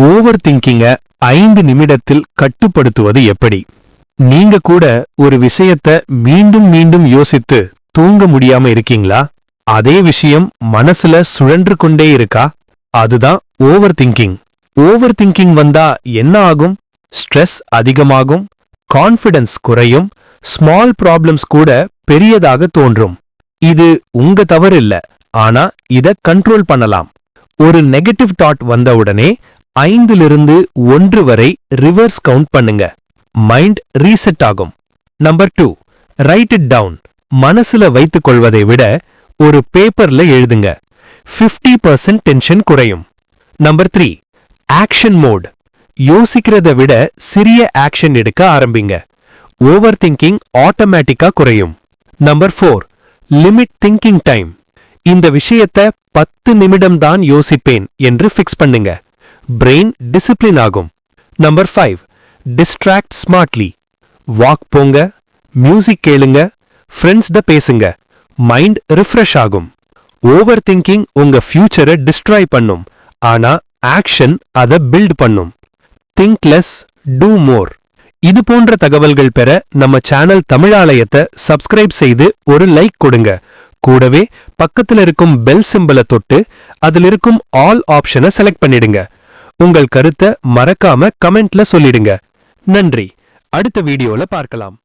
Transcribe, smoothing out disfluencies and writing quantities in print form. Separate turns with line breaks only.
Over திங்கிங்க 5 நிமிடத்தில் கட்டுப்படுத்துவது எப்படி? நீங்க கூட ஒரு விஷயத்த மீண்டும் மீண்டும் யோசித்து தூங்க முடியாம இருக்கீங்களா? அதே விஷயம் மனசுல சுழன்று கொண்டே இருக்கா? அதுதான் ஓவர் திங்கிங். ஓவர் திங்கிங் வந்தா என்ன ஆகும்? ஸ்ட்ரெஸ் அதிகமாகும், கான்ஃபிடன்ஸ் குறையும், ஸ்மால் ப்ராப்ளம்ஸ் கூட பெரியதாக தோன்றும். இது உங்க தவறு இல்ல, ஆனா இத கண்ட்ரோல் பண்ணலாம். ஒரு நெகட்டிவ் தாட் வந்தவுடனே 5லிருந்து 1 வரை ரிவர்ஸ் கவுண்ட் பண்ணுங்க. மைண்ட் ரீசெட் ஆகும். Number 2, write it down. மனசுல வைத்துக் கொள்வதை விட ஒரு பேப்பர்ல எழுதுங்க. 50% டென்ஷன் குறையும். Number 3, action mode. யோசிக்கிறத விட சிறிய ஆக்ஷன் எடுக்க ஆரம்பிங்க. ஓவர் திங்கிங் ஆட்டோமேட்டிக்கா குறையும். Number 4, limit thinking time. இந்த விஷயத்த 10 நிமிடம் தான் யோசிப்பேன் என்று ஃபிக்ஸ் பண்ணுங்க. பிரெயின் டிசிப்ளின் ஆகும். Number 5, distract smartly. வாக் போங்க, மியூசிக் கேளுங்க, ஃப்ரெண்ட்ஸ்ட பேசுங்க. மைண்ட் ரிஃப்ரெஷ் ஆகும். ஓவர் திங்கிங் உங்க ஃபியூச்சரை டிஸ்ட்ராய் பண்ணும், ஆனா ஆக்ஷன் அதை பில்ட் பண்ணும். திங்க் லெஸ், டூ மோர். இது போன்ற தகவல்கள் பெற நம்ம சேனல் தமிழாலயத்தை சப்ஸ்கிரைப் செய்து ஒரு லைக் கொடுங்க. கூடவே பக்கத்துல இருக்கும் பெல் சிம்பலை தொட்டு அதில் இருக்கும் ஆல் ஆப்ஷனை செலக்ட் பண்ணிடுங்க. உங்கள் கருத்தை மறக்காம கமெண்ட்ல சொல்லிடுங்க. நன்றி. அடுத்த வீடியோல பார்க்கலாம்.